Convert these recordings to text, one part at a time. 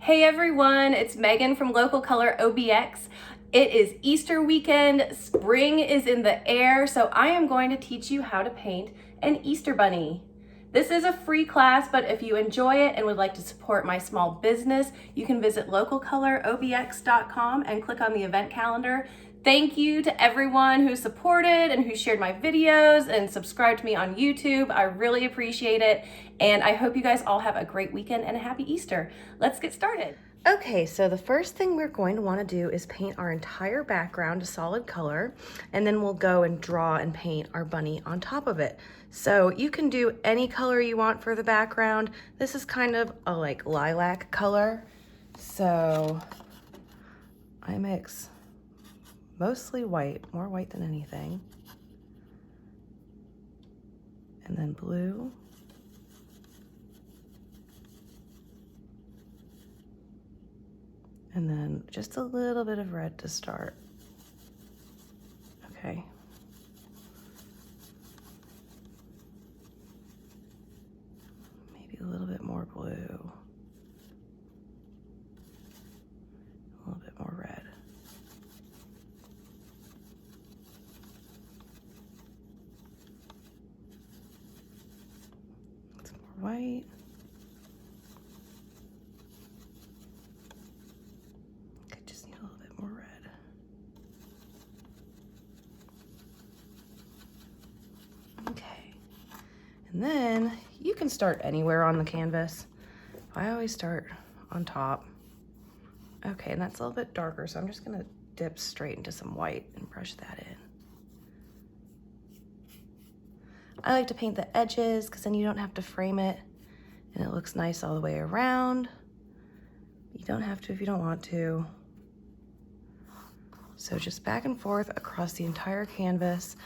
Hey everyone, it's Megan from Local Color OBX. It is Easter weekend, spring is in the air, so I am going to teach you how to paint an Easter bunny. This is a free class, but if you enjoy it and would like to support my small business, you can visit localcolorobx.com and click on the event calendar. Thank you to everyone who supported and who shared my videos and subscribed to me on YouTube. I really appreciate it. And I hope you guys all have a great weekend and a happy Easter. Let's get started. Okay, so the first thing we're going to want to do is paint our entire background a solid color, and then we'll go and draw and paint our bunny on top of it. So you can do any color you want for the background. This is kind of a like lilac color. So I mix mostly white, more white than anything, and then blue. And then just a little bit of red to start. Okay. Maybe a little bit more blue. A little bit more red. Some more white. And then you can start anywhere on the canvas. I always start on top. Okay, and that's a little bit darker, so I'm just gonna dip straight into some white and brush that in. I like to paint the edges because then you don't have to frame it and it looks nice all the way around. You don't have to if you don't want to. So just back and forth across the entire canvas.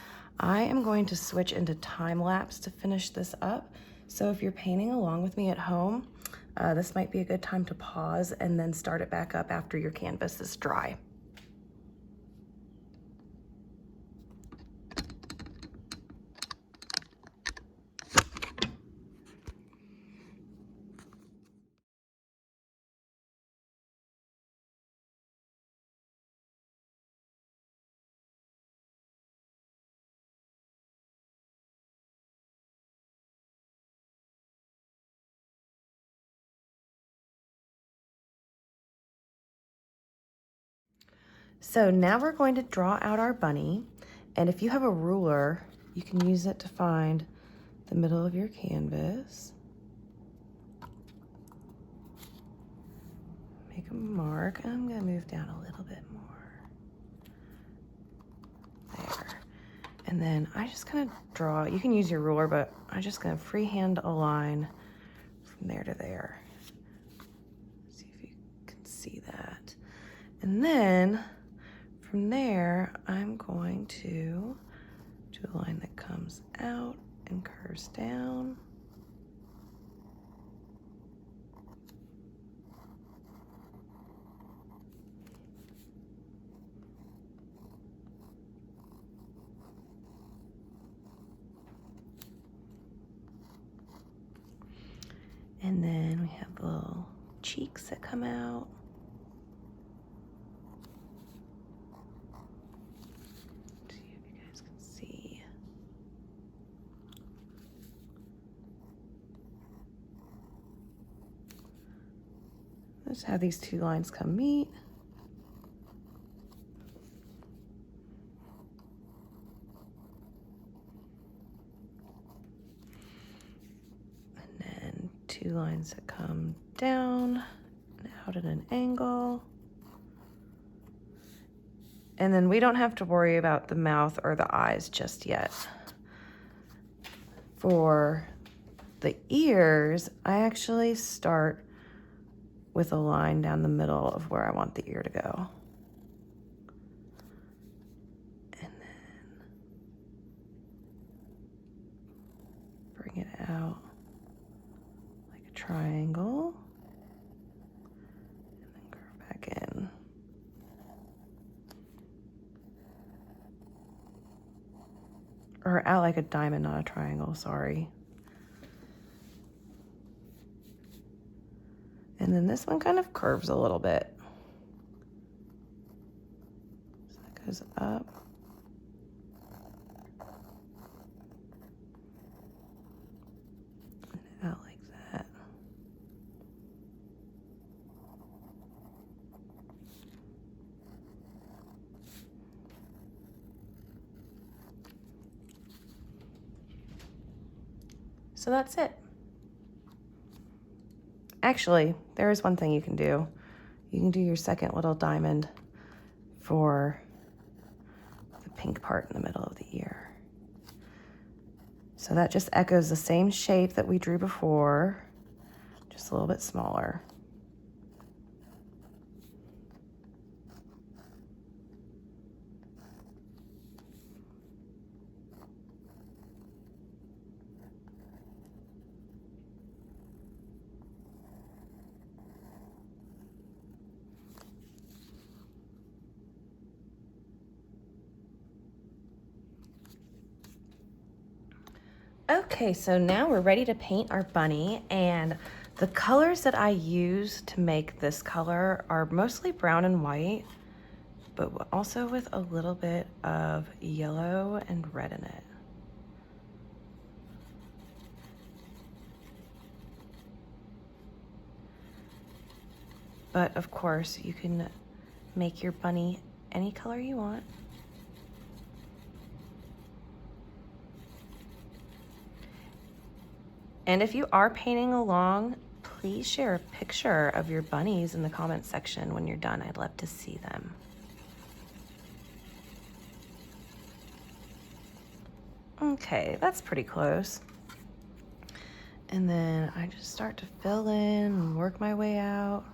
I am going to switch into time lapse to finish this up. So if you're painting along with me at home, this might be a good time to pause and then start it back up after your canvas is dry. So now we're going to draw out our bunny, and if you have a ruler, you can use it to find the middle of your canvas. Make a mark. I'm gonna move down a little bit more. There. And then I just kind of draw, you can use your ruler, but I'm just gonna freehand a line from there to there. See if you can see that. And then from there, I'm going to do a line that comes out and curves down. And then we have little cheeks that come out. Just have these two lines come meet. And then two lines that come down and out at an angle. And then we don't have to worry about the mouth or the eyes just yet. For the ears, I actually start with a line down the middle of where I want the ear to go. And then bring it out like a triangle. And then curve back in. Or out like a diamond, not a triangle, sorry. And then this one kind of curves a little bit. So that goes up. And out like that. So that's it. Actually, there is one thing you can do. You can do your second little diamond for the pink part in the middle of the ear. So that just echoes the same shape that we drew before, just a little bit smaller. Okay, so now we're ready to paint our bunny, and the colors that I use to make this color are mostly brown and white, but also with a little bit of yellow and red in it. But of course, you can make your bunny any color you want. And if you are painting along, please share a picture of your bunnies in the comments section when you're done. I'd love to see them. Okay, that's pretty close. And then I just start to fill in and work my way out.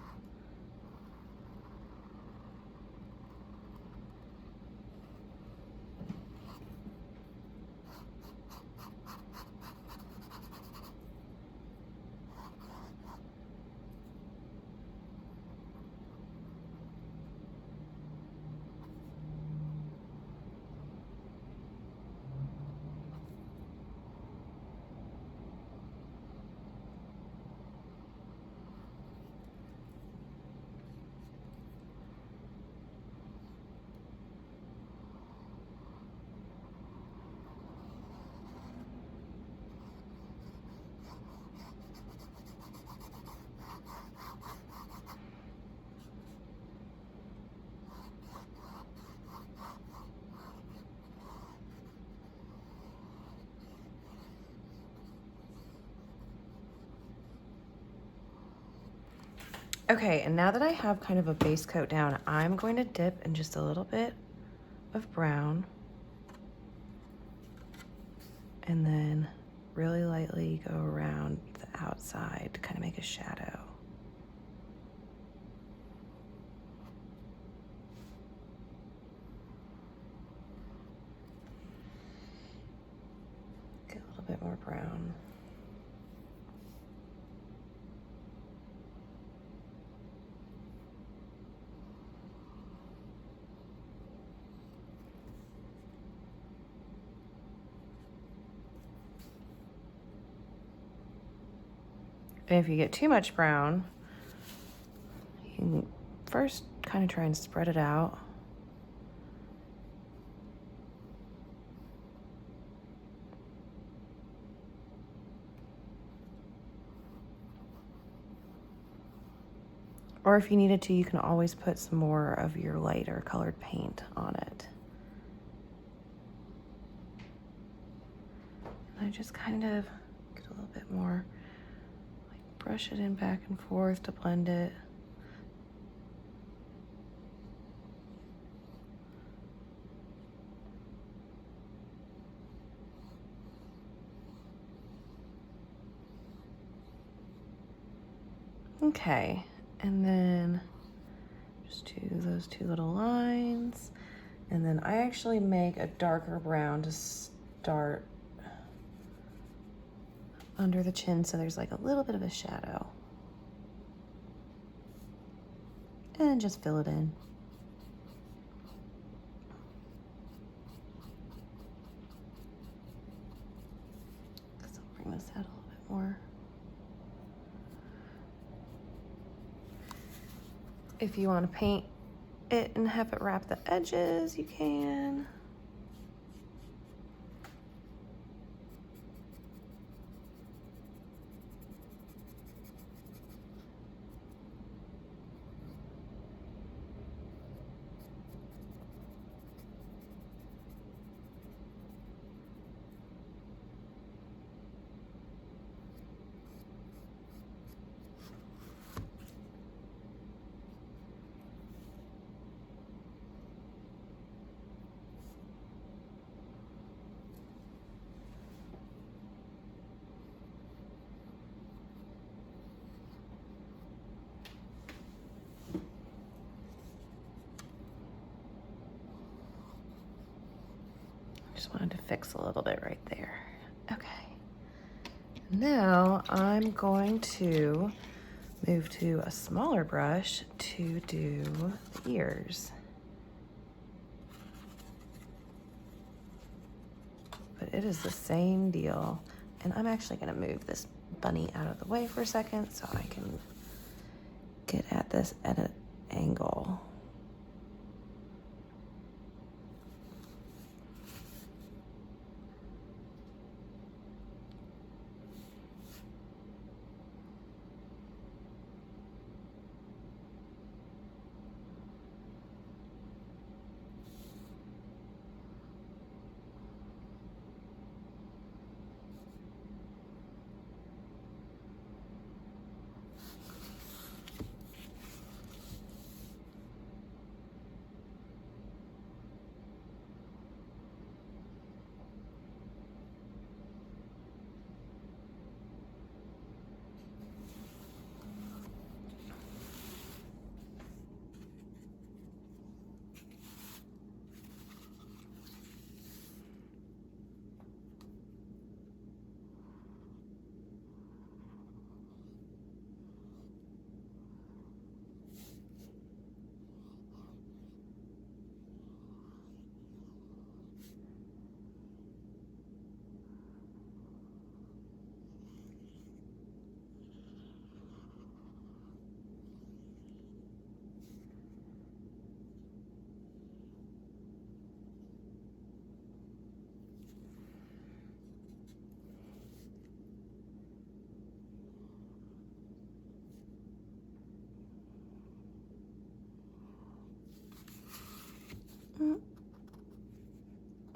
Okay, and now that I have kind of a base coat down, I'm going to dip in just a little bit of brown and then really lightly go around the outside to kind of make a shadow. Get a little bit more brown. And if you get too much brown, you can first kind of try and spread it out. Or if you needed to, you can always put some more of your lighter colored paint on it. And I just kind of get a little bit more, like brush it in back and forth to blend it. Okay, and then just do those two little lines. And then I actually make a darker brown to start under the chin so there's like a little bit of a shadow. And just fill it in. So I'll bring this out a little bit more. If you want to paint it and have it wrap the edges, you can. Just wanted to fix a little bit right there. Okay. Now I'm going to move to a smaller brush to do the ears. But it is the same deal. And I'm actually gonna move this bunny out of the way for a second so I can get at this at an angle.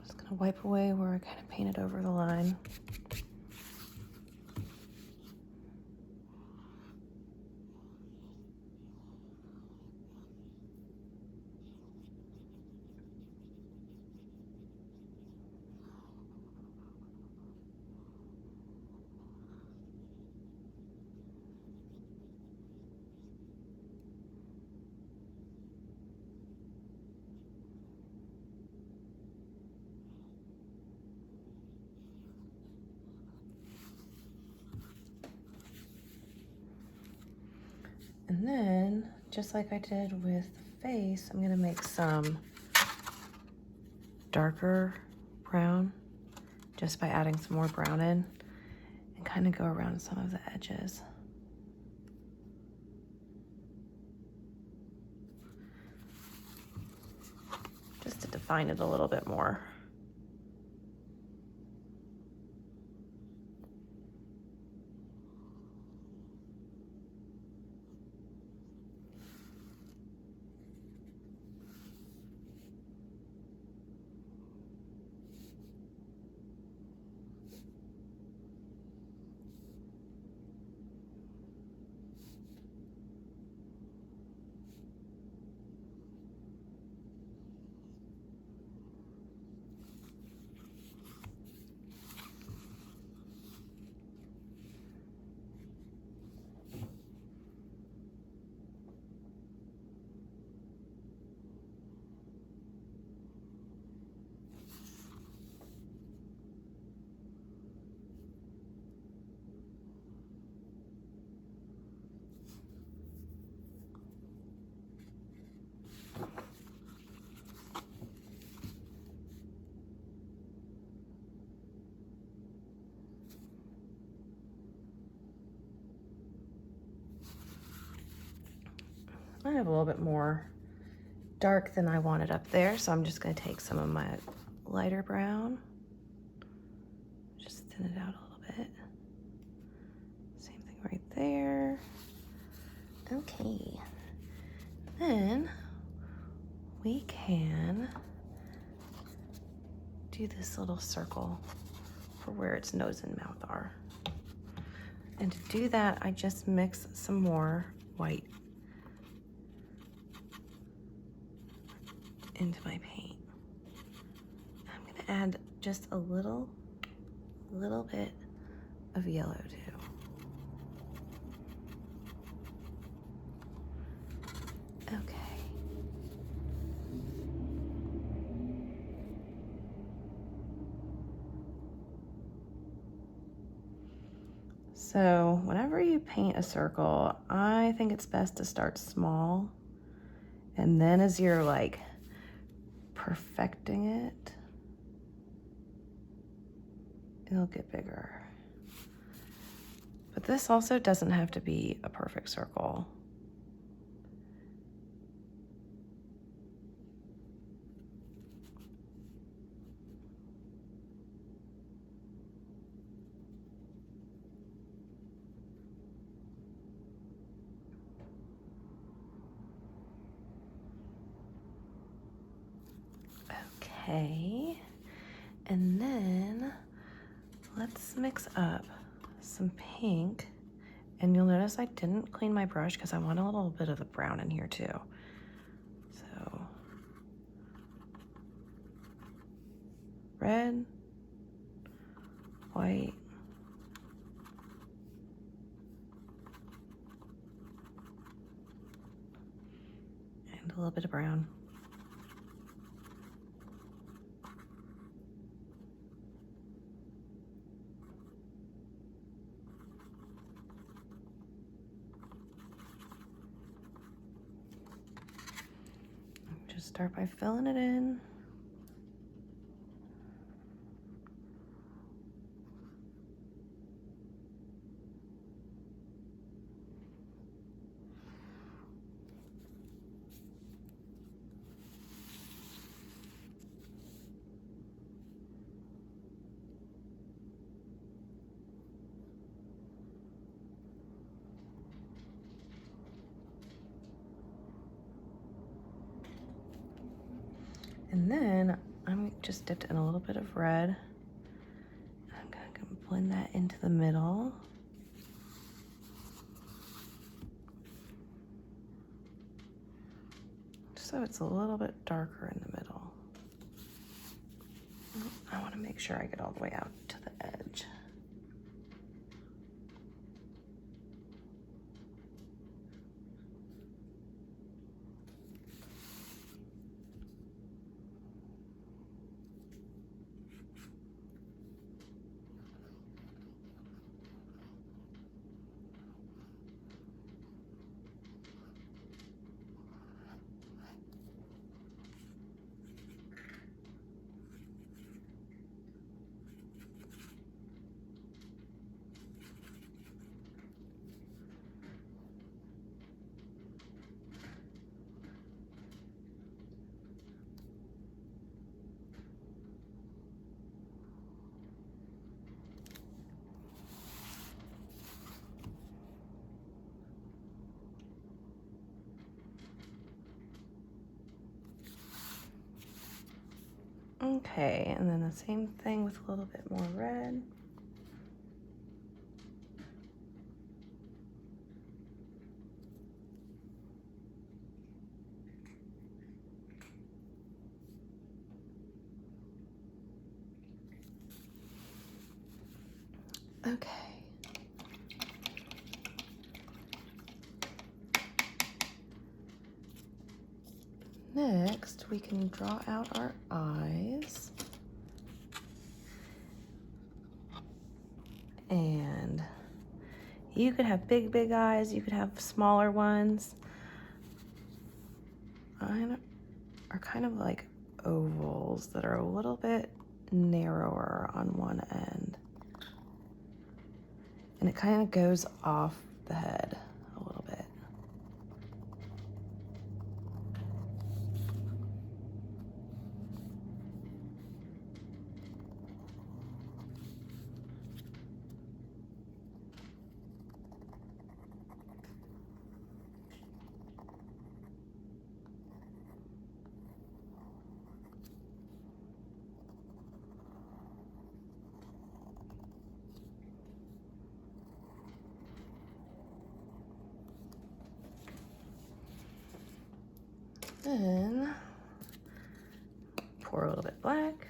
Just gonna wipe away where I kind of painted over the line. And then, just like I did with the face, I'm gonna make some darker brown just by adding some more brown in and kind of go around some of the edges. Just to define it a little bit more. I have a little bit more dark than I wanted up there, so I'm just gonna take some of my lighter brown, just thin it out a little bit. Same thing right there. Okay, then we can do this little circle for where its nose and mouth are. And to do that, I just mix some more white into my paint. I'm gonna add just a little bit of yellow too. Okay. So whenever you paint a circle, I think it's best to start small, and then as you're like perfecting it, it'll get bigger. But this also doesn't have to be a perfect circle. Okay, and then let's mix up some pink, and you'll notice I didn't clean my brush because I want a little bit of the brown in here too. So red, white, and a little bit of brown. Just start by filling it in. And then I'm just dipped in a little bit of red. I'm gonna blend that into the middle. So it's a little bit darker in the middle. I want to make sure I get all the way out to the edge. Okay, and then the same thing with a little bit more red. Okay. Next, we can draw out our eyes. And you could have big eyes, you could have smaller ones. Mine are kind of like ovals that are a little bit narrower on one end. And it kind of goes off the head a little bit. then pour a little bit black.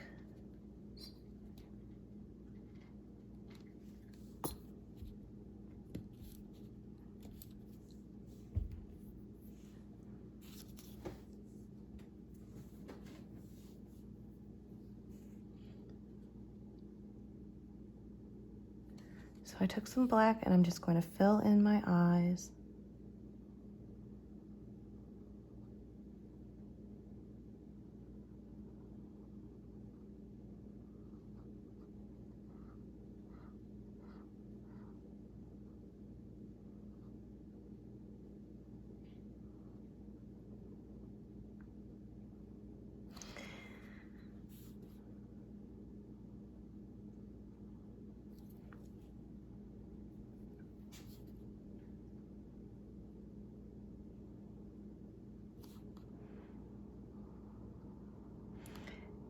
So I took some black and I'm just going to fill in my eyes.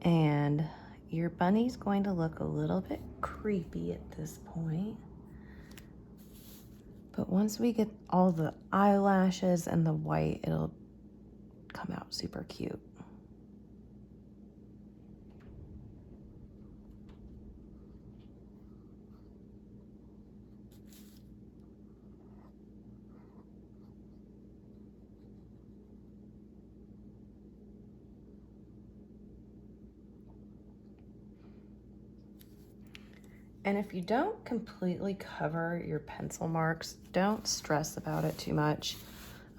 And your bunny's going to look a little bit creepy at this point. But once we get all the eyelashes and the white, it'll come out super cute. And if you don't completely cover your pencil marks, don't stress about it too much.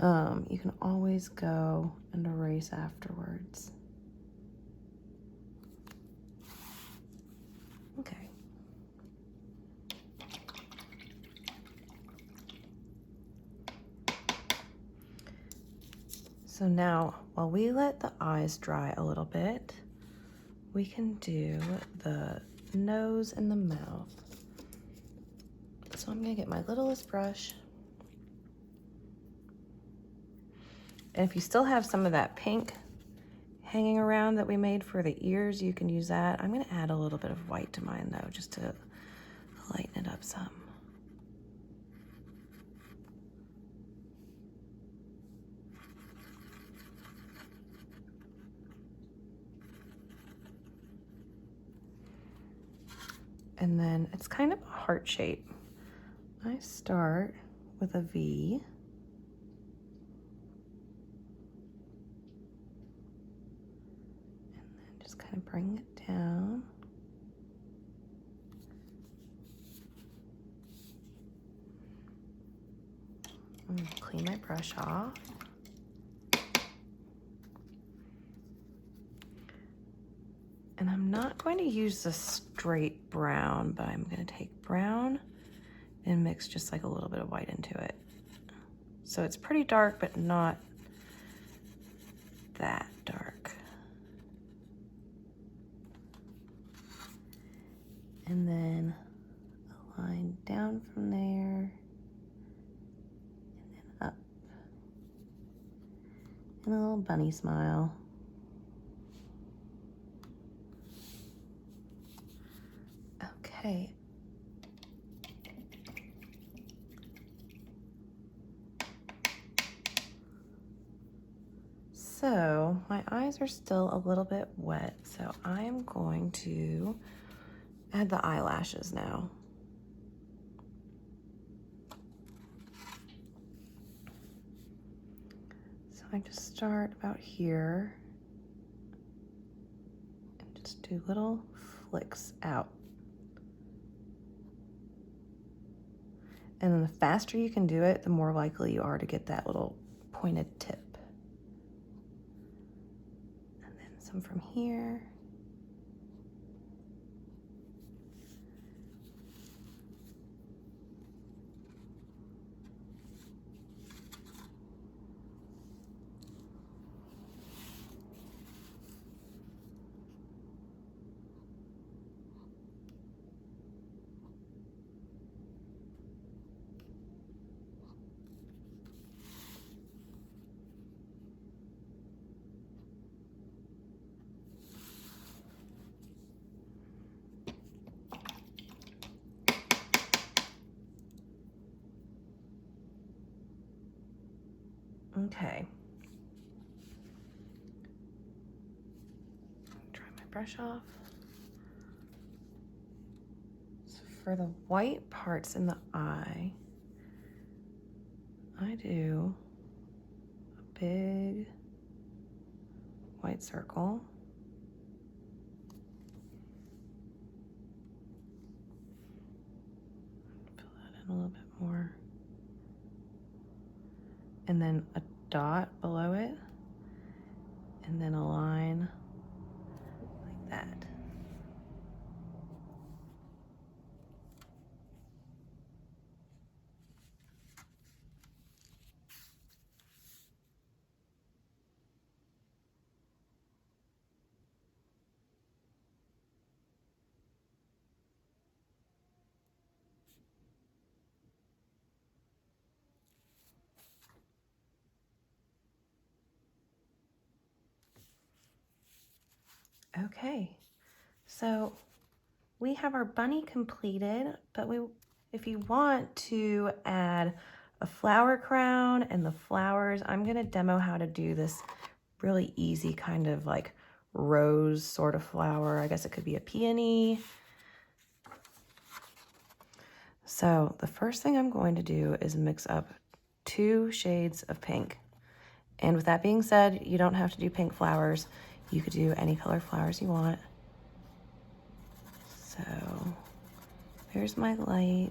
You can always go and erase afterwards. Okay. So now, while we let the eyes dry a little bit, we can do the nose and the mouth. So I'm gonna get my littlest brush. And if you still have some of that pink hanging around that we made for the ears, you can use that. I'm gonna add a little bit of white to mine though, just to lighten it up some. And then it's kind of a heart shape. I start with a V. And then just kind of bring it down. I'm gonna clean my brush off. And I'm not going to use the straight brown, but I'm gonna take brown and mix just like a little bit of white into it. So it's pretty dark, but not that dark. And then a line down from there, and then up. And a little bunny smile. Okay. So my eyes are still a little bit wet, so I am going to add the eyelashes now. So I just start about here and just do little flicks out. And then the faster you can do it, the more likely you are to get that little pointed tip. And then some from here. Okay. brush off. So for the white parts in the eye, I do a big white circle. Fill that in a little bit more. And then a dot below it, and then a line like that. Okay, so we have our bunny completed, but if you want to add a flower crown and the flowers, I'm gonna demo how to do this really easy kind of like rose sort of flower. I guess it could be a peony. So the first thing I'm going to do is mix up 2 shades of pink. And with that being said, you don't have to do pink flowers. You could do any color flowers you want. So there's my light.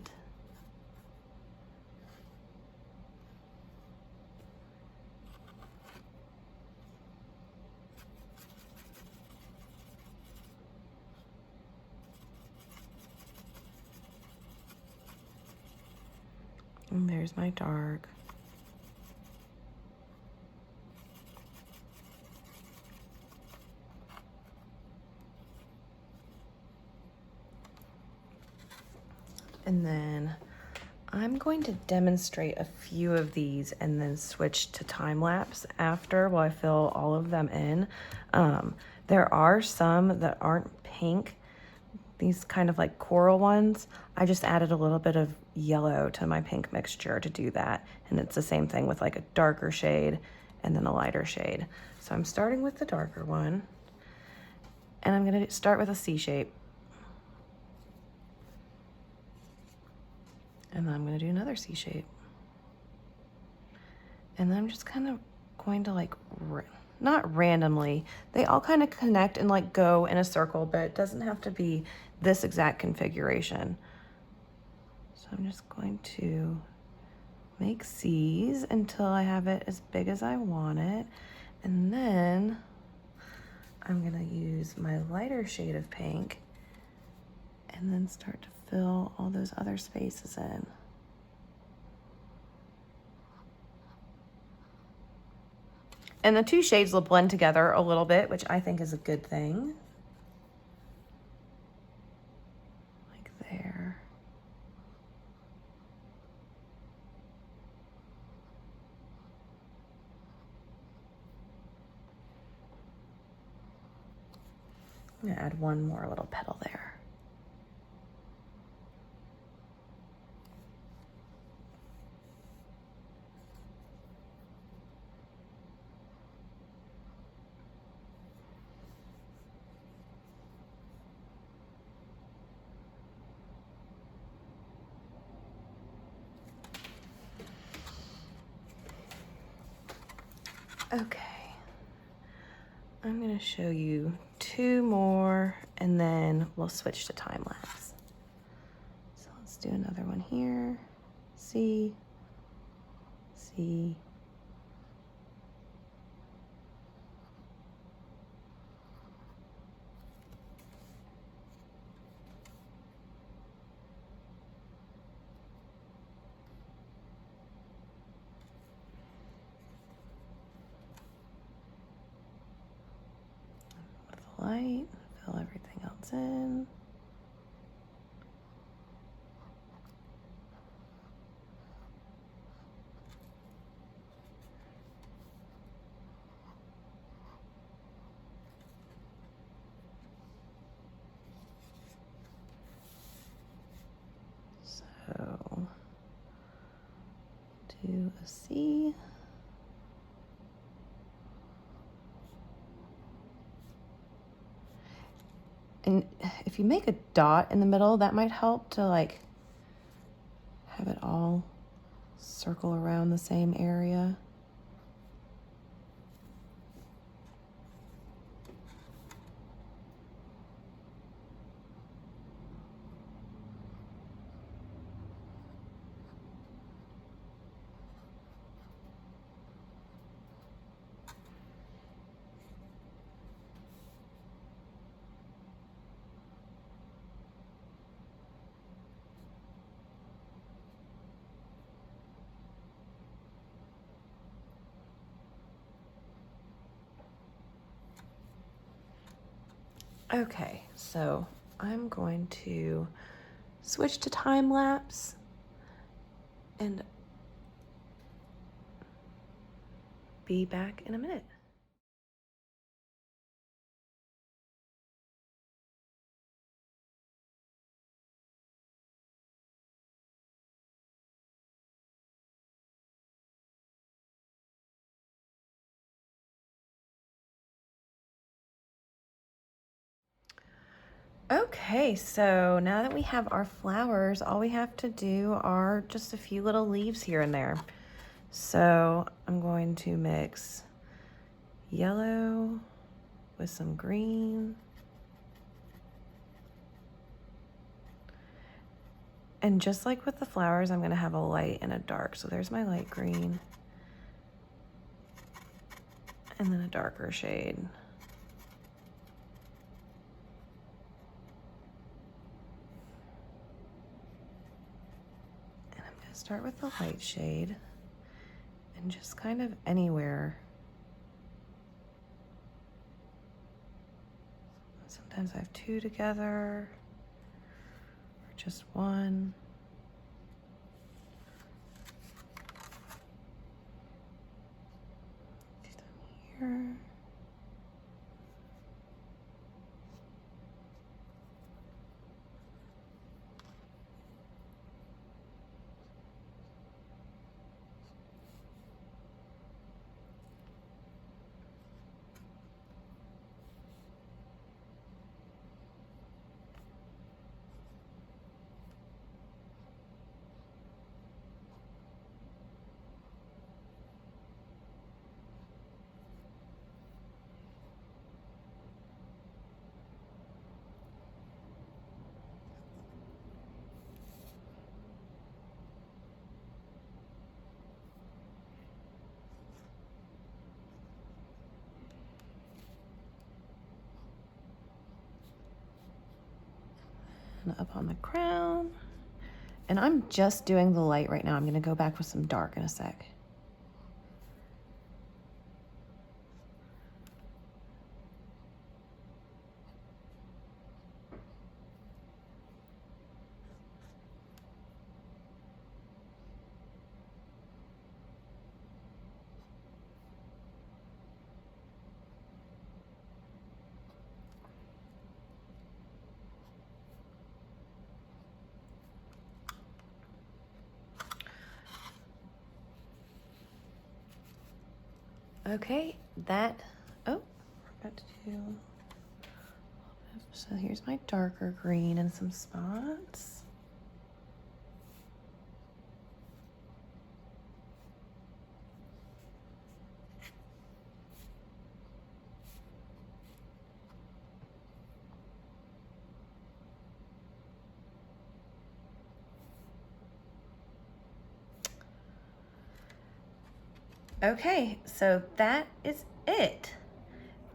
And there's my dark. And then I'm going to demonstrate a few of these and then switch to time lapse after while I fill all of them in. There are some that aren't pink, these kind of like coral ones. I just added a little bit of yellow to my pink mixture to do that. And it's the same thing with like a darker shade and then a lighter shade. So I'm starting with the darker one, and I'm gonna start with a C shape. And then I'm gonna do another C shape. And then I'm just kind of going to like, not randomly, they all kind of connect and like go in a circle, but it doesn't have to be this exact configuration. So I'm just going to make C's until I have it as big as I want it. And then I'm gonna use my lighter shade of pink and then start to fill all those other spaces in. And the 2 shades will blend together a little bit, which I think is a good thing. Like there. I'm gonna add one more little petal there. Okay, I'm gonna show you 2 more and then we'll switch to time lapse. So let's do another one here. C, C, with the light, fill everything else in. So do a C. if you make a dot in the middle, that might help to like have it all circle around the same area. Okay, so I'm going to switch to time lapse and be back in a minute. Okay, so now that we have our flowers, all we have to do are just a few little leaves here and there. So I'm going to mix yellow with some green. And just like with the flowers, I'm gonna have a light and a dark. So there's my light green. And then a darker shade. And I'm gonna start with the light shade and just kind of anywhere. Sometimes I have two together, or just one. Do them here. And up on the crown. And I'm just doing the light right now. I'm gonna go back with some dark in a sec. Okay, oh, forgot to do, so here's my darker green and some spots. Okay, so that is it.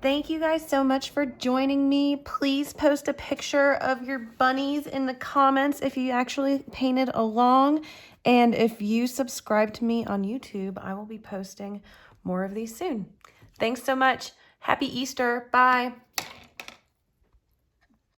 Thank you guys so much for joining me. Please post a picture of your bunnies in the comments if you actually painted along. And if you subscribe to me on YouTube, I will be posting more of these soon. Thanks so much. Happy Easter. Bye.